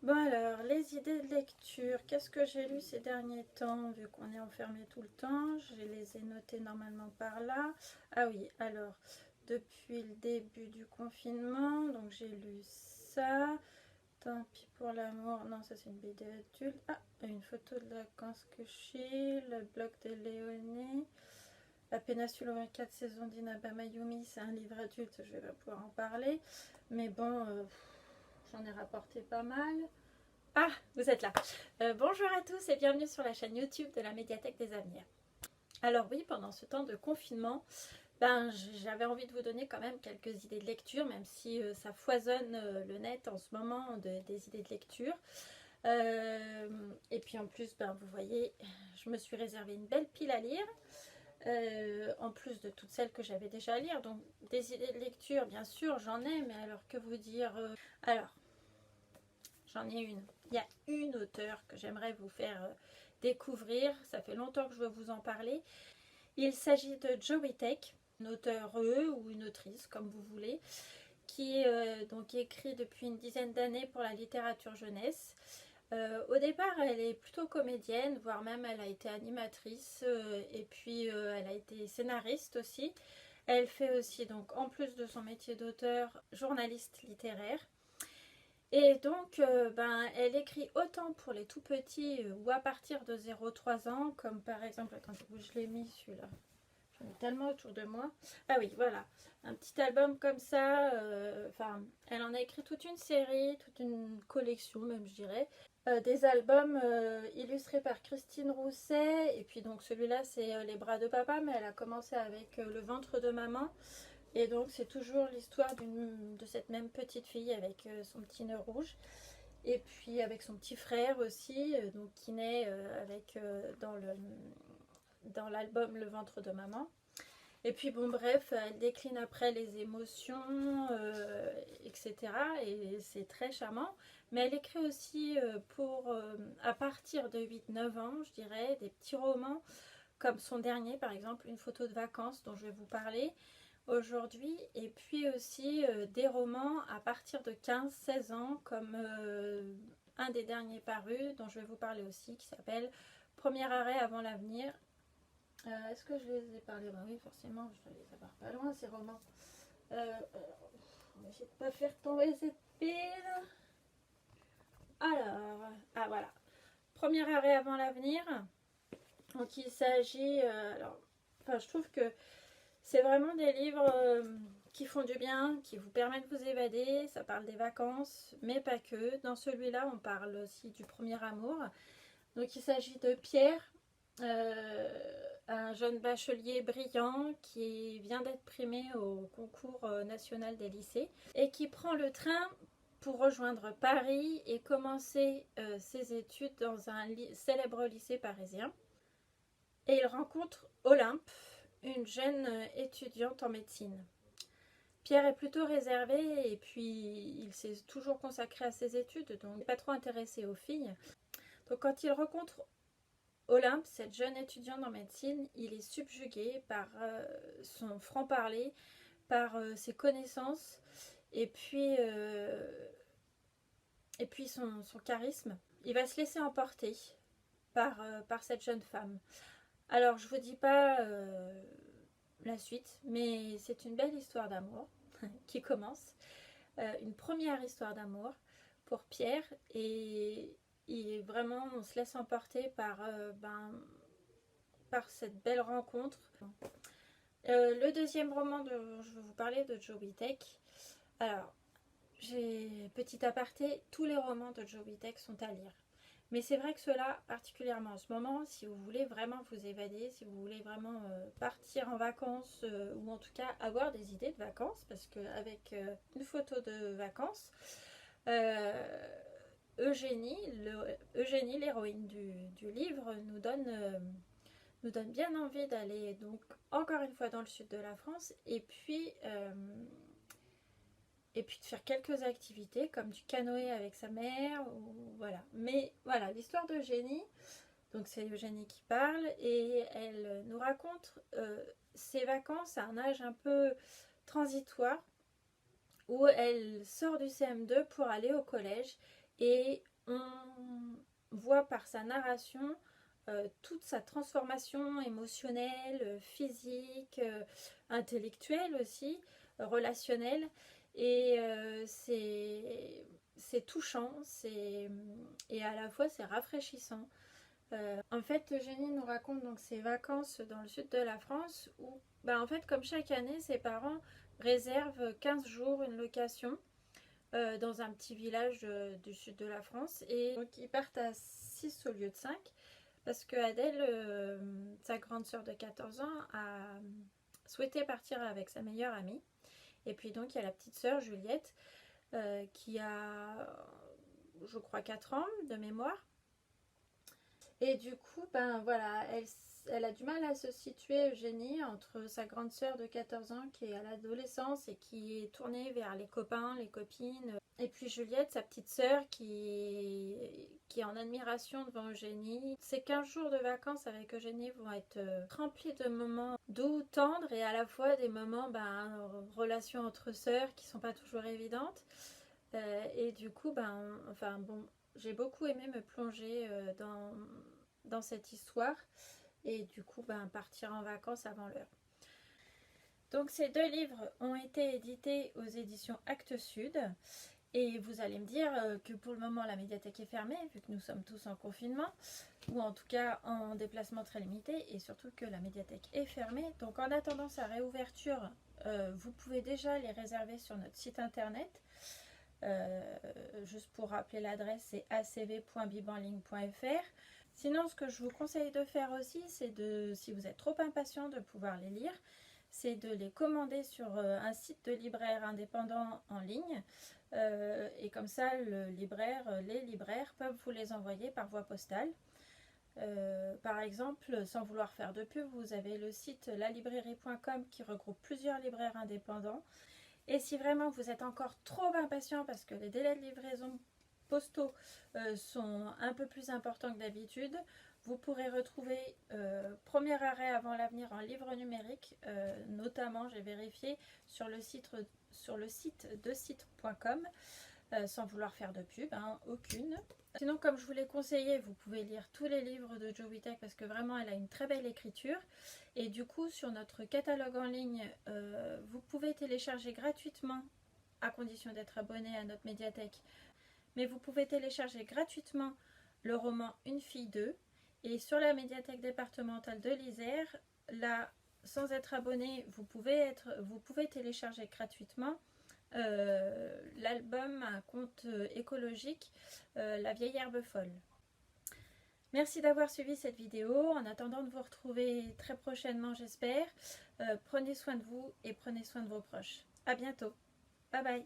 Bon alors, les idées de lecture, qu'est-ce que j'ai lu ces derniers temps, vu qu'on est enfermé tout le temps? Je les ai notées normalement par là. Ah oui, alors, depuis le début du confinement, donc j'ai lu ça. Tant pis pour l'amour, non ça c'est une BD adulte. Ah, une photo de vacances que j'ai, le blog de Léonie. La péninsule aux 24 saisons d'Inaba Mayumi, c'est un livre adulte, je vais pas pouvoir en parler. Mais bon, j'en ai rapporté pas mal. Ah, vous êtes là. Bonjour à tous et bienvenue sur la chaîne YouTube de la Médiathèque des Avenirs. Alors oui, pendant ce temps de confinement, j'avais envie de vous donner quand même quelques idées de lecture, même si ça foisonne le net en ce moment des idées de lecture. Et puis en plus, vous voyez, je me suis réservé une belle pile à lire. En plus de toutes celles que j'avais déjà à lire. Donc des idées de lecture, bien sûr, j'en ai, mais alors que vous dire Alors, j'en ai une. Il y a une auteure que j'aimerais vous faire découvrir. Ça fait longtemps que je veux vous en parler. Il s'agit de Joey Tech, une auteure ou une autrice, comme vous voulez, qui donc écrit depuis une dizaine d'années pour la littérature jeunesse. Au départ, elle est plutôt comédienne, voire même elle a été animatrice et puis elle a été scénariste aussi. Elle fait aussi, donc en plus de son métier d'auteur, journaliste littéraire. Et donc, elle écrit autant pour les tout petits ou à partir de 0-3 ans, comme par exemple, attendez, où je l'ai mis celui-là, j'en ai tellement autour de moi. Ah oui, voilà, un petit album comme ça, elle en a écrit toute une série, toute une collection même, je dirais. Des albums illustrés par Christine Rousset, et puis donc celui-là c'est Les bras de papa, mais elle a commencé avec Le ventre de maman. Et donc c'est toujours l'histoire de cette même petite fille avec son petit nœud rouge. Et puis avec son petit frère aussi, donc qui naît dans l'album Le ventre de maman. Et puis bon bref, elle décline après les émotions, etc. Et c'est très charmant. Mais elle écrit aussi à partir de 8-9 ans, je dirais, des petits romans, comme son dernier par exemple, Une photo de vacances dont je vais vous parler aujourd'hui, et puis aussi des romans à partir de 15-16 ans, comme un des derniers parus dont je vais vous parler aussi, qui s'appelle Premier arrêt avant l'avenir. Est-ce que je les ai parlé? Bah oui, forcément, je dois les avoir pas loin ces romans. On va essayer de pas faire tomber cette pile. Alors, ah voilà, Premier arrêt avant l'avenir. Donc il s'agit, je trouve que c'est vraiment des livres qui font du bien, qui vous permettent de vous évader. Ça parle des vacances, mais pas que. Dans celui-là, on parle aussi du premier amour. Donc il s'agit de Pierre, un jeune bachelier brillant qui vient d'être primé au concours national des lycées et qui prend le train pour rejoindre Paris et commencer ses études dans un célèbre lycée parisien. Et il rencontre Olympe, une jeune étudiante en médecine. Pierre est plutôt réservé et puis il s'est toujours consacré à ses études, donc il n'est pas trop intéressé aux filles. Donc quand il rencontre Olympe, cette jeune étudiante en médecine, il est subjugué par son franc-parler, par ses connaissances et puis, son charisme. Il va se laisser emporter par cette jeune femme. Alors je vous dis pas la suite, mais c'est une belle histoire d'amour qui commence. Une première histoire d'amour pour Pierre, et vraiment on se laisse emporter par cette belle rencontre. Le deuxième roman dont je vais vous parler, de Joey Tech. Alors, petit aparté, tous les romans de Joey Tech sont à lire. Mais c'est vrai que cela, particulièrement en ce moment, si vous voulez vraiment vous évader, si vous voulez vraiment partir en vacances, ou en tout cas avoir des idées de vacances, parce qu'avec une photo de vacances, Eugénie, l'héroïne du livre, nous donne bien envie d'aller donc encore une fois dans le sud de la France, et puis de faire quelques activités comme du canoë avec sa mère, ou voilà. Mais voilà, l'histoire d'Eugénie, donc c'est Eugénie qui parle, et elle nous raconte ses vacances à un âge un peu transitoire, où elle sort du CM2 pour aller au collège, et on voit par sa narration toute sa transformation émotionnelle, physique, intellectuelle aussi, relationnelle. Et c'est touchant, et à la fois c'est rafraîchissant. En fait, Eugénie nous raconte donc ses vacances dans le sud de la France où, en fait, comme chaque année, ses parents réservent 15 jours une location dans un petit village du sud de la France. Et donc, ils partent à 6 au lieu de 5 parce que Adèle, sa grande sœur de 14 ans, a souhaité partir avec sa meilleure amie. Et puis donc, il y a la petite sœur Juliette qui a, je crois, 4 ans de mémoire. Et du coup, voilà, elle a du mal à se situer, Eugénie, entre sa grande sœur de 14 ans qui est à l'adolescence et qui est tournée vers les copains, les copines. Et puis Juliette, sa petite sœur, qui est en admiration devant Eugénie. Ces 15 jours de vacances avec Eugénie vont être remplis de moments doux, tendres, et à la fois des moments, relations entre sœurs qui sont pas toujours évidentes. Et du coup, j'ai beaucoup aimé me plonger dans cette histoire et du coup partir en vacances avant l'heure. Donc ces 2 livres ont été édités aux éditions Actes Sud, et vous allez me dire que pour le moment la médiathèque est fermée vu que nous sommes tous en confinement, ou en tout cas en déplacement très limité, et surtout que la médiathèque est fermée. Donc en attendant sa réouverture, vous pouvez déjà les réserver sur notre site internet. Juste pour rappeler l'adresse, c'est acv.bibenligne.fr. Sinon, ce que je vous conseille de faire aussi, c'est de, si vous êtes trop impatient de pouvoir les lire, c'est de les commander sur un site de libraire indépendant en ligne. Et comme ça, les libraires peuvent vous les envoyer par voie postale. Par exemple, sans vouloir faire de pub, vous avez le site lalibrairie.com qui regroupe plusieurs libraires indépendants. Et si vraiment vous êtes encore trop impatient parce que les délais de livraison postaux sont un peu plus importants que d'habitude, vous pourrez retrouver Premier arrêt avant l'avenir en livre numérique, notamment, j'ai vérifié, sur le site de site.com, sans vouloir faire de pub, aucune. Sinon, comme je vous l'ai conseillé, vous pouvez lire tous les livres de Jo Witek parce que vraiment elle a une très belle écriture. Et du coup, sur notre catalogue en ligne, vous pouvez télécharger gratuitement, à condition d'être abonné à notre médiathèque, mais vous pouvez télécharger gratuitement le roman Une fille d'eux. Et sur la médiathèque départementale de l'Isère, là, sans être abonné, vous pouvez télécharger gratuitement l'album à conte écologique La vieille herbe folle. Merci d'avoir suivi cette vidéo. En attendant de vous retrouver très prochainement, j'espère, prenez soin de vous et prenez soin de vos proches. À bientôt. Bye bye.